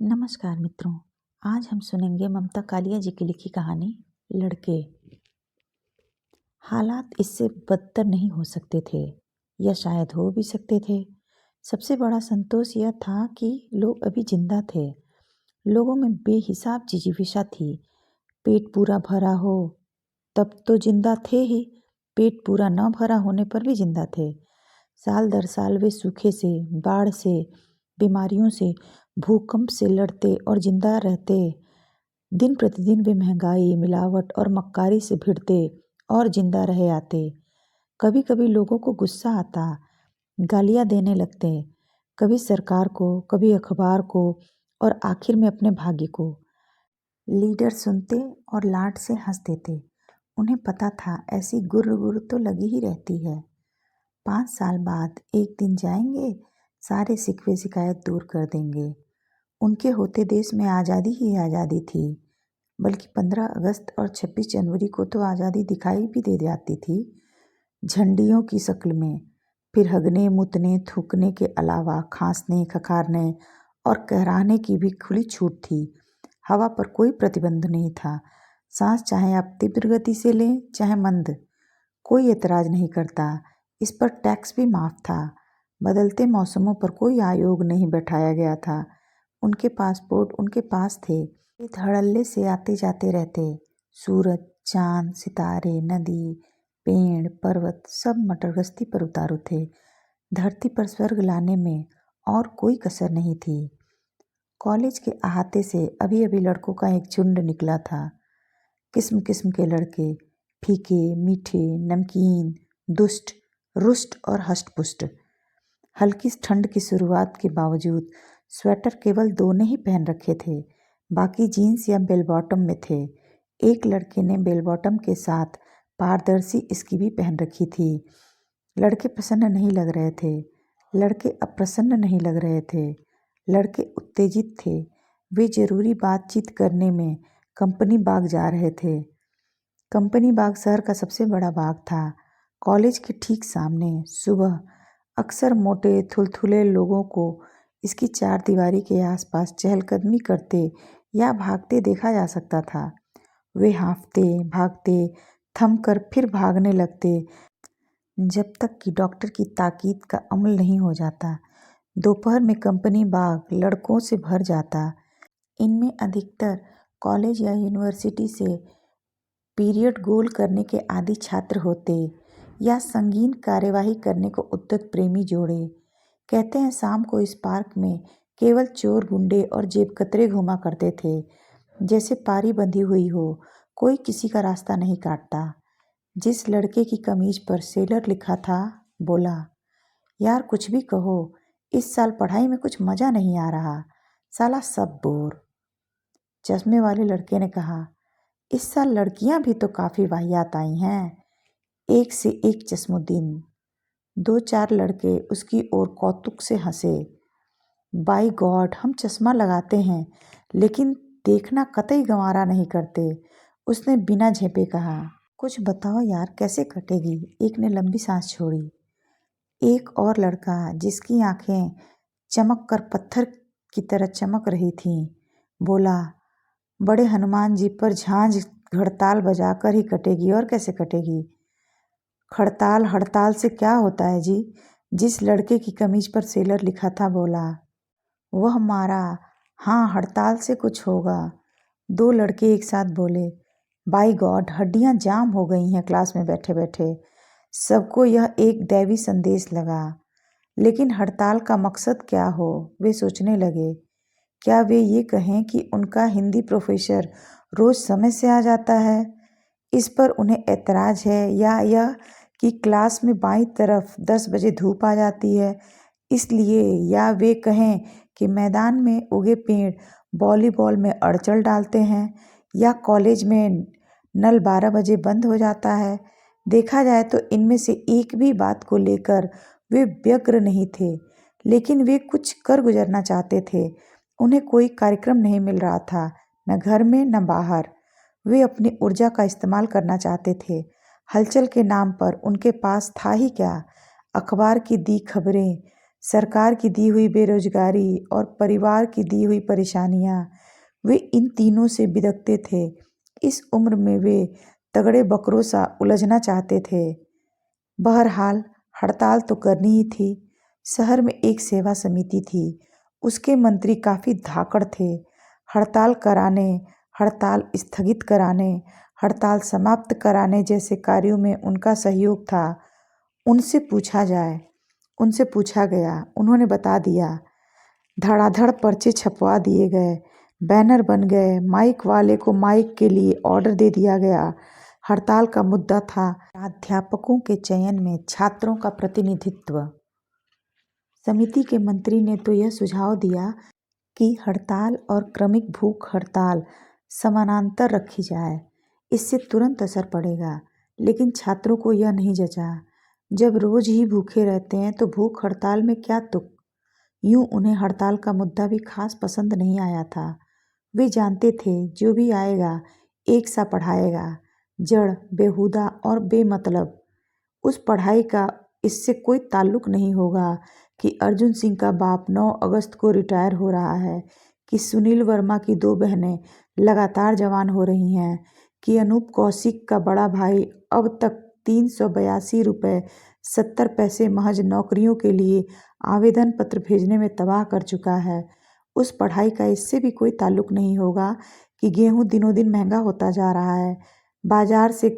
नमस्कार मित्रों। आज हम सुनेंगे ममता कालिया जी की लिखी कहानी लड़के। हालात इससे बदतर नहीं हो सकते थे या शायद हो भी सकते थे। सबसे बड़ा संतोष यह था कि लोग अभी जिंदा थे। लोगों में बेहिसाब जिजीविषा थी। पेट पूरा भरा हो तब तो जिंदा थे ही, पेट पूरा न भरा होने पर भी जिंदा थे। साल दर साल वे सूखे से, बाढ़ से, बीमारियों से, भूकंप से लड़ते और जिंदा रहते। दिन प्रतिदिन वे महंगाई, मिलावट और मक्कारी से भिड़ते और जिंदा रहे आते। कभी कभी लोगों को गुस्सा आता, गालियां देने लगते, कभी सरकार को, कभी अखबार को और आखिर में अपने भाग्य को। लीडर सुनते और लाड से हंस देते। उन्हें पता था ऐसी गुर्र गुर्र तो लगी ही रहती है। 5 साल बाद एक दिन जाएंगे, सारे शिकवे शिकायत दूर कर देंगे। उनके होते देश में आज़ादी ही आज़ादी थी, बल्कि 15 अगस्त और 26 जनवरी को तो आज़ादी दिखाई भी दे जाती थी, झंडियों की शक्ल में। फिर हगने, मुतने, थूकने के अलावा खांसने, खखारने और कहराने की भी खुली छूट थी। हवा पर कोई प्रतिबंध नहीं था। सांस चाहे आप तीव्र गति से लें, चाहे मंद, कोई एतराज नहीं करता। इस पर टैक्स भी माफ था। बदलते मौसमों पर कोई आयोग नहीं बैठाया गया था। उनके पासपोर्ट उनके पास थे। वे धड़ल्ले से आते जाते रहते। सूरज, चांद, सितारे, नदी, पेड़, पर्वत सब मटरगश्ती पर उतारू थे। धरती पर स्वर्ग लाने में और कोई कसर नहीं थी। कॉलेज के अहाते से अभी अभी लड़कों का एक झुंड निकला था। किस्म किस्म के लड़के, फीके, मीठे, नमकीन, दुष्ट, रुष्ट और हष्टपुष्ट। हल्की ठंड की शुरुआत के बावजूद स्वेटर केवल 2 ने ही पहन रखे थे, बाकी जीन्स या बेल बॉटम में थे। एक लड़के ने बेल बॉटम के साथ पारदर्शी स्की भी पहन रखी थी। लड़के प्रसन्न नहीं लग रहे थे, लड़के अप्रसन्न नहीं लग रहे थे, लड़के उत्तेजित थे। वे जरूरी बातचीत करने में कंपनी बाग जा रहे थे। कंपनी बाग शहर का सबसे बड़ा बाग था। कॉलेज के ठीक सामने सुबह अक्सर मोटे थुलथुले लोगों को इसकी चारदीवारी के आसपास चहलकदमी करते या भागते देखा जा सकता था। वे हाँफते, भागते, थमकर फिर भागने लगते, जब तक कि डॉक्टर की ताकीद का अमल नहीं हो जाता। दोपहर में कंपनी बाग लड़कों से भर जाता। इनमें अधिकतर कॉलेज या यूनिवर्सिटी से पीरियड गोल करने के आदि छात्र होते या संगीन कार्यवाही करने को उद्यत प्रेमी जोड़े। कहते हैं शाम को इस पार्क में केवल चोर, गुंडे और जेबकतरे घुमा करते थे। जैसे पारी बंधी हुई हो, कोई किसी का रास्ता नहीं काटता। जिस लड़के की कमीज पर सेलर लिखा था बोला, यार कुछ भी कहो, इस साल पढ़ाई में कुछ मजा नहीं आ रहा, साला सब बोर। चश्मे वाले लड़के ने कहा, इस साल लड़कियां भी तो काफी वाहियात आई हैं। एक से एक चश्मुद्दीन। 2-4 लड़के उसकी ओर कौतुक से हंसे। बाई गॉड, हम चश्मा लगाते हैं लेकिन देखना कतई गंवारा नहीं करते, उसने बिना झेपे कहा। कुछ बताओ यार, कैसे कटेगी? एक ने लंबी सांस छोड़ी। एक और लड़का, जिसकी आंखें चमक कर पत्थर की तरह चमक रही थीं, बोला, बड़े हनुमान जी पर झांझ हड़ताल बजाकर ही कटेगी, और कैसे कटेगी? खड़ताल हड़ताल से क्या होता है जी? जिस लड़के की कमीज पर सेलर लिखा था बोला। वह मारा, हाँ हड़ताल से कुछ होगा। 2 लड़के एक साथ बोले, बाई गॉड, हड्डियां जाम हो गई हैं क्लास में बैठे बैठे। सबको यह एक दैवी संदेश लगा। लेकिन हड़ताल का मकसद क्या हो, वे सोचने लगे। क्या वे ये कहें कि उनका हिंदी प्रोफेसर रोज समय से आ जाता है, इस पर उन्हें ऐतराज है, या यह कि क्लास में बाईं तरफ 10 बजे धूप आ जाती है इसलिए, या वे कहें कि मैदान में उगे पेड़ वॉलीबॉल में अड़चल डालते हैं, या कॉलेज में नल 12 बजे बंद हो जाता है। देखा जाए तो इनमें से एक भी बात को लेकर वे व्यग्र नहीं थे, लेकिन वे कुछ कर गुजरना चाहते थे। उन्हें कोई कार्यक्रम नहीं मिल रहा था, न घर में न बाहर। वे अपनी ऊर्जा का इस्तेमाल करना चाहते थे। हलचल के नाम पर उनके पास था ही क्या? अखबार की दी खबरें, सरकार की दी हुई बेरोजगारी और परिवार की दी हुई परेशानियां, वे इन तीनों से बिदकते थे। इस उम्र में वे तगड़े बकरों सा उलझना चाहते थे। बहरहाल हड़ताल तो करनी ही थी। शहर में एक सेवा समिति थी, उसके मंत्री काफ़ी धाकड़ थे। हड़ताल कराने, हड़ताल स्थगित कराने, हड़ताल समाप्त कराने जैसे कार्यों में उनका सहयोग था। उनसे पूछा जाए, उनसे पूछा गया, उन्होंने बता दिया। धड़ाधड़ पर्चे छपवा दिए गए, बैनर बन गए, माइक वाले को माइक के लिए ऑर्डर दे दिया गया। हड़ताल का मुद्दा था प्राध्यापकों के चयन में छात्रों का प्रतिनिधित्व। समिति के मंत्री ने तो यह सुझाव दिया कि हड़ताल और क्रमिक भूख हड़ताल समानांतर रखी जाए, इससे तुरंत असर पड़ेगा। लेकिन छात्रों को यह नहीं जचा। जब रोज ही भूखे रहते हैं तो भूख हड़ताल में क्या तुक। यूं उन्हें हड़ताल का मुद्दा भी खास पसंद नहीं आया था। वे जानते थे जो भी आएगा एक सा पढ़ाएगा, जड़, बेहुदा और बेमतलब। उस पढ़ाई का इससे कोई ताल्लुक नहीं होगा कि अर्जुन सिंह का बाप 9 अगस्त को रिटायर हो रहा है, कि सुनील वर्मा की 2 बहनें लगातार जवान हो रही हैं, कि अनूप कौशिक का बड़ा भाई अब तक 382 रुपये 70 पैसे महज नौकरियों के लिए आवेदन पत्र भेजने में तबाह कर चुका है। उस पढ़ाई का इससे भी कोई ताल्लुक नहीं होगा कि गेहूं दिनों दिन महंगा होता जा रहा है। बाजार से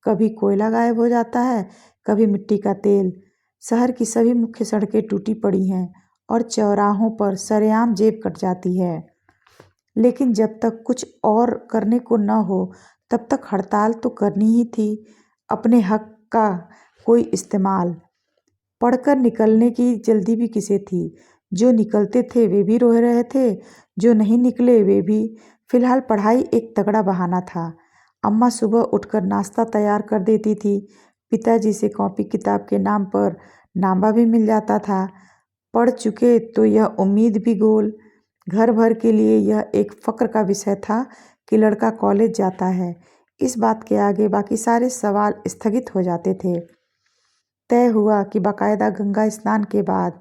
कभी कोयला गायब हो जाता है, कभी मिट्टी का तेल। शहर की सभी मुख्य सड़कें टूटी पड़ी हैं और चौराहों पर सरेआम जेब कट जाती है। लेकिन जब तक कुछ और करने को न हो तब तक हड़ताल तो करनी ही थी। अपने हक का कोई इस्तेमाल। पढ़कर निकलने की जल्दी भी किसे थी। जो निकलते थे वे भी रो रहे थे, जो नहीं निकले वे भी। फिलहाल पढ़ाई एक तगड़ा बहाना था। अम्मा सुबह उठकर नाश्ता तैयार कर देती थी। पिताजी से कॉपी किताब के नाम पर नामा भी मिल जाता था। पढ़ चुके तो यह उम्मीद भी गोल। घर भर के लिए यह एक फ़क्र का विषय था कि लड़का कॉलेज जाता है। इस बात के आगे बाकी सारे सवाल स्थगित हो जाते थे। तय हुआ कि बाकायदा गंगा स्नान के बाद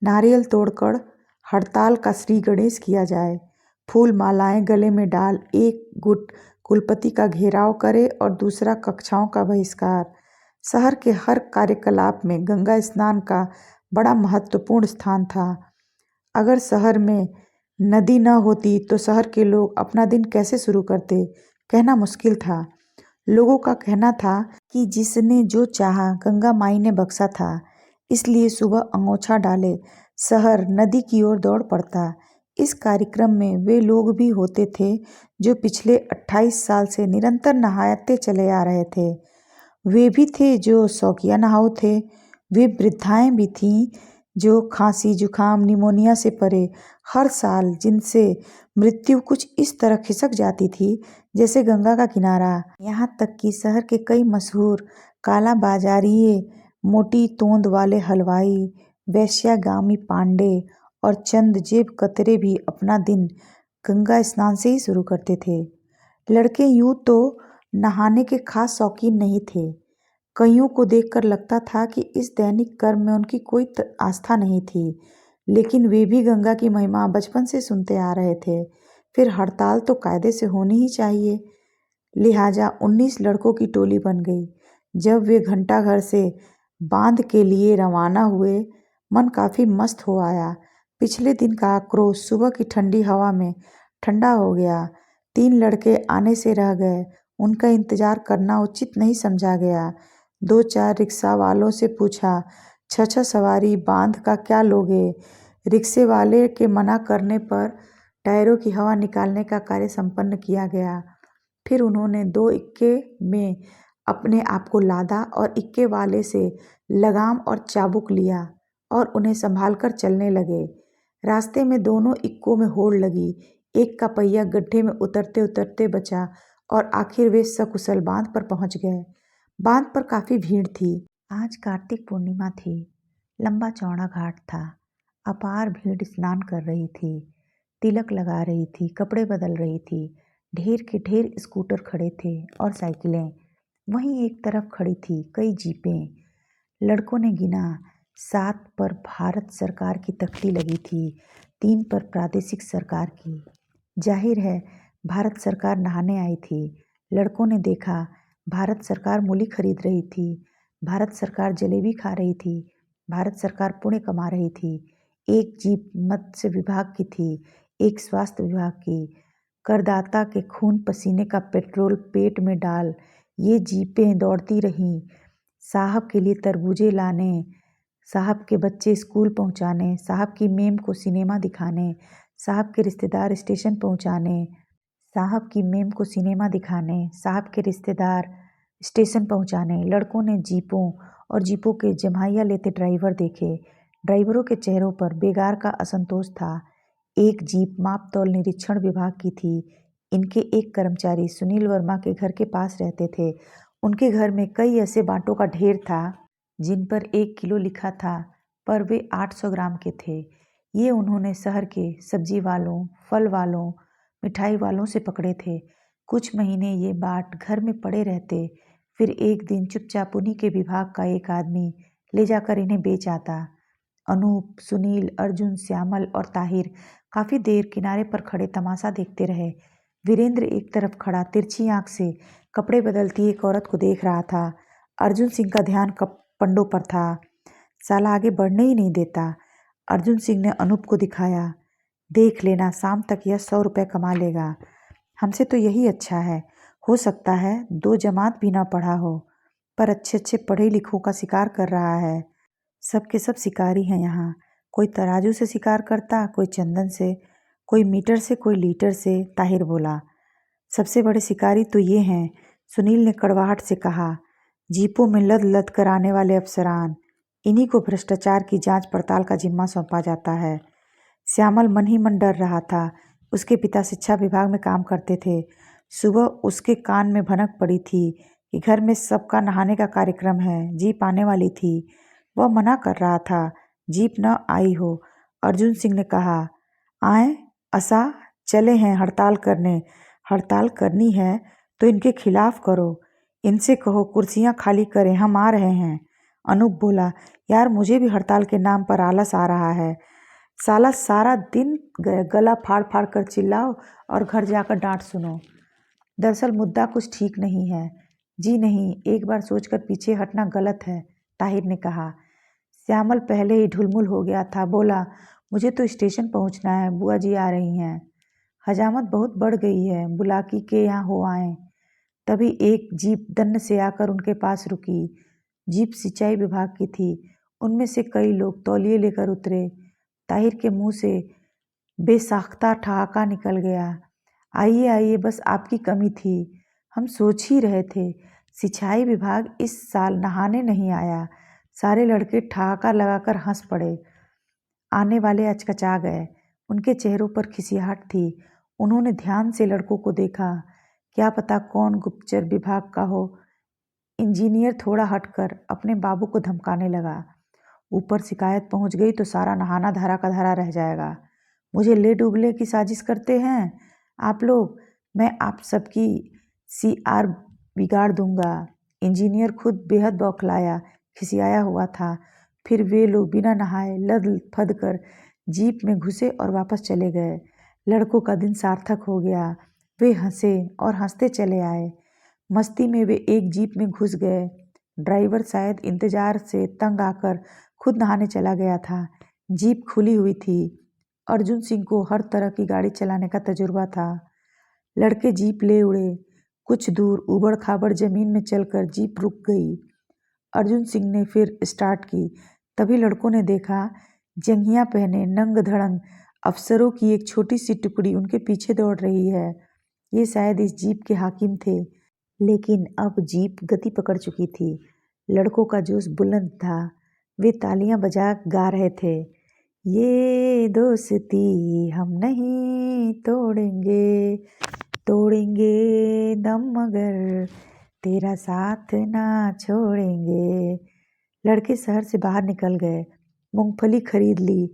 नारियल तोड़कर हड़ताल का श्री गणेश किया जाए। फूल मालाएं गले में डाल एक गुट कुलपति का घेराव करे और दूसरा कक्षाओं का बहिष्कार। शहर के हर कार्यकलाप में गंगा स्नान का बड़ा महत्वपूर्ण स्थान था। अगर शहर में नदी न होती तो शहर के लोग अपना दिन कैसे शुरू करते, कहना मुश्किल था। लोगों का कहना था कि जिसने जो चाहा गंगा माई ने बख्शा था, इसलिए सुबह अंगोछा डाले शहर नदी की ओर दौड़ पड़ता। इस कार्यक्रम में वे लोग भी होते थे जो पिछले 28 साल से निरंतर नहाते चले आ रहे थे। वे भी थे जो शौकिया नहाऊ थे। वे वृद्धाएं भी थीं जो खांसी, जुकाम, निमोनिया से परे हर साल जिनसे मृत्यु कुछ इस तरह खिसक जाती थी जैसे गंगा का किनारा। यहाँ तक कि शहर के कई मशहूर काला बाजारिये, मोटी तोंद वाले हलवाई, वेश्यागामी पांडे और चंद जेब कतरे भी अपना दिन गंगा स्नान से ही शुरू करते थे। लड़के यूं तो नहाने के खास शौकीन नहीं थे। कईयों को देखकर लगता था कि इस दैनिक कर्म में उनकी कोई आस्था नहीं थी, लेकिन वे भी गंगा की महिमा बचपन से सुनते आ रहे थे। फिर हड़ताल तो कायदे से होनी ही चाहिए, लिहाजा 19 लड़कों की टोली बन गई। जब वे घंटाघर से बांध के लिए रवाना हुए, मन काफ़ी मस्त हो आया। पिछले दिन का आक्रोश सुबह की ठंडी हवा में ठंडा हो गया। 3 लड़के आने से रह गए, उनका इंतजार करना उचित नहीं समझा गया। 2-4 रिक्शा वालों से पूछा, 6-6 सवारी बांध का क्या लोगे? रिक्शे वाले के मना करने पर टायरों की हवा निकालने का कार्य संपन्न किया गया। फिर उन्होंने 2 इक्के में अपने आप को लादा और इक्के वाले से लगाम और चाबुक लिया और उन्हें संभाल कर चलने लगे। रास्ते में दोनों इक्कों में होड़ लगी। एक का पहिया गड्ढे में उतरते उतरते बचा और आखिर वे सकुशल बांध पर पहुंच गए। बांध पर काफ़ी भीड़ थी। आज कार्तिक पूर्णिमा थी। लंबा चौड़ा घाट था। अपार भीड़ स्नान कर रही थी, तिलक लगा रही थी, कपड़े बदल रही थी। ढेर के ढेर स्कूटर खड़े थे और साइकिलें। वहीं एक तरफ खड़ी थी कई जीपें। लड़कों ने गिना, 7 पर भारत सरकार की तख्ती लगी थी, 3 पर प्रादेशिक सरकार की। जाहिर है भारत सरकार नहाने आई थी। लड़कों ने देखा भारत सरकार मूली खरीद रही थी, भारत सरकार जलेबी खा रही थी, भारत सरकार पुण्य कमा रही थी। एक जीप मत्स्य विभाग की थी, एक स्वास्थ्य विभाग की। करदाता के खून पसीने का पेट्रोल पेट में डाल ये जीपें दौड़ती रहीं, साहब के लिए तरबूजे लाने, साहब के बच्चे स्कूल पहुंचाने, साहब की मेम को सिनेमा दिखाने, साहब के रिश्तेदार स्टेशन पहुंचाने, साहब की मेम को सिनेमा दिखाने, साहब के रिश्तेदार स्टेशन पहुंचाने। लड़कों ने जीपों और जीपों के जमाइया लेते ड्राइवर देखे। ड्राइवरों के चेहरों पर बेगार का असंतोष था। एक जीप माप तौल निरीक्षण विभाग की थी। इनके एक कर्मचारी सुनील वर्मा के घर के पास रहते थे। उनके घर में कई ऐसे बांटों का ढेर था जिन पर 1 किलो लिखा था, पर वे 800 ग्राम के थे। ये उन्होंने शहर के सब्जी वालों, फल वालों, मिठाई वालों से पकड़े थे। कुछ महीने ये बाट घर में पड़े रहते, फिर एक दिन चुपचाप उन्हीं के विभाग का एक आदमी ले जाकर इन्हें बेच आता। अनूप, सुनील, अर्जुन, श्यामल और ताहिर काफी देर किनारे पर खड़े तमाशा देखते रहे। वीरेंद्र एक तरफ खड़ा तिरछी आंख से कपड़े बदलती एक औरत को देख रहा था। अर्जुन सिंह का ध्यान पंडों पर था। साला आगे बढ़ने ही नहीं देता। अर्जुन सिंह ने अनूप को दिखाया। देख लेना, शाम तक यह 100 रुपये कमा लेगा। हमसे तो यही अच्छा है। हो सकता है 2 जमात भी ना पढ़ा हो, पर अच्छे अच्छे पढ़े लिखों का शिकार कर रहा है। सब के सब शिकारी हैं यहाँ। कोई तराजू से शिकार करता, कोई चंदन से, कोई मीटर से, कोई लीटर से। ताहिर बोला। सबसे बड़े शिकारी तो ये हैं, सुनील ने कड़वाहट से कहा। जीपों में लद लद कर आने वाले अफसरान, इन्हीं को भ्रष्टाचार की जांच पड़ताल का जिम्मा सौंपा जाता है। श्यामल मन ही मन डर रहा था। उसके पिता शिक्षा विभाग में काम करते थे। सुबह उसके कान में भनक पड़ी थी कि घर में सबका नहाने का कार्यक्रम है, जीप आने वाली थी। वह मना कर रहा था, जीप न आई हो। अर्जुन सिंह ने कहा, आए असा चले हैं हड़ताल करने। हड़ताल करनी है तो इनके खिलाफ करो, इनसे कहो कुर्सियां खाली करें, हम आ रहे हैं। अनूप बोला, यार मुझे भी हड़ताल के नाम पर आलस आ रहा है। साला सारा दिन गला फाड़ फाड़ कर चिल्लाओ और घर जाकर डांट सुनो। दरअसल मुद्दा कुछ ठीक नहीं है। जी नहीं, एक बार सोचकर पीछे हटना गलत है, ताहिर ने कहा। श्यामल पहले ही ढुलमुल हो गया था। बोला, मुझे तो स्टेशन पहुंचना है, बुआ जी आ रही हैं। हजामत बहुत बढ़ गई है, बुलाकी के यहाँ हो आए। तभी एक जीप दन्न से आकर उनके पास रुकी। जीप सिंचाई विभाग की थी। उनमें से कई लोग तौलिए लेकर उतरे। ताहिर के मुंह से बेसाख्ता ठहाका निकल गया। आइए आइए, बस आपकी कमी थी। हम सोच ही रहे थे सिंचाई विभाग इस साल नहाने नहीं आया। सारे लड़के ठहाका लगाकर हंस पड़े। आने वाले अचकचा गए। उनके चेहरों पर खिसियाहट थी। उन्होंने ध्यान से लड़कों को देखा। क्या पता कौन गुप्तचर विभाग का हो। इंजीनियर थोड़ा हटकर अपने बाबू को धमकाने लगा। ऊपर शिकायत पहुंच गई तो सारा नहाना धारा का धारा रह जाएगा। मुझे ले डूबने की साजिश करते हैं आप लोग। मैं आप सबकी CR बिगाड़ दूंगा। इंजीनियर खुद बेहद बौखलाया, खिसियाया हुआ था। फिर वे लोग बिना नहाए लद फद कर जीप में घुसे और वापस चले गए। लड़कों का दिन सार्थक हो गया। वे हंसे और हंसते चले आए। मस्ती में वे एक जीप में घुस गए। ड्राइवर शायद इंतजार से तंग आकर खुद नहाने चला गया था। जीप खुली हुई थी। अर्जुन सिंह को हर तरह की गाड़ी चलाने का तजुर्बा था। लड़के जीप ले उड़े। कुछ दूर उबड़ खाबड़ जमीन में चलकर जीप रुक गई। अर्जुन सिंह ने फिर स्टार्ट की। तभी लड़कों ने देखा जंघिया पहने नंग धड़ंग अफसरों की एक छोटी सी टुकड़ी उनके पीछे दौड़ रही है। ये शायद इस जीप के हाकिम थे। लेकिन अब जीप गति पकड़ चुकी थी। लड़कों का जोश बुलंद था। वे तालियां बजा गा रहे थे, ये दोस्ती हम नहीं तोड़ेंगे, तोड़ेंगे दम मगर तेरा साथ ना छोड़ेंगे। लड़के शहर से बाहर निकल गए। मूंगफली खरीद ली।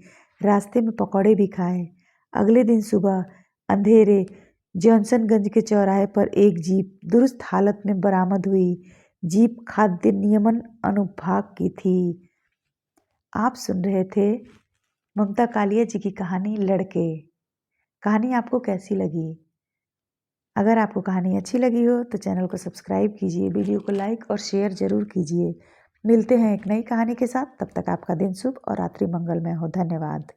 रास्ते में पकौड़े भी खाए। अगले दिन सुबह अंधेरे जॉनसनगंज के चौराहे पर एक जीप दुरुस्त हालत में बरामद हुई। जीप खाद्य नियमन अनुभाग की थी। आप सुन रहे थे ममता कालिया जी की कहानी लड़के। कहानी आपको कैसी लगी? अगर आपको कहानी अच्छी लगी हो तो चैनल को सब्सक्राइब कीजिए, वीडियो को लाइक और शेयर ज़रूर कीजिए। मिलते हैं एक नई कहानी के साथ, तब तक आपका दिन शुभ और रात्रि मंगलमय हो। धन्यवाद।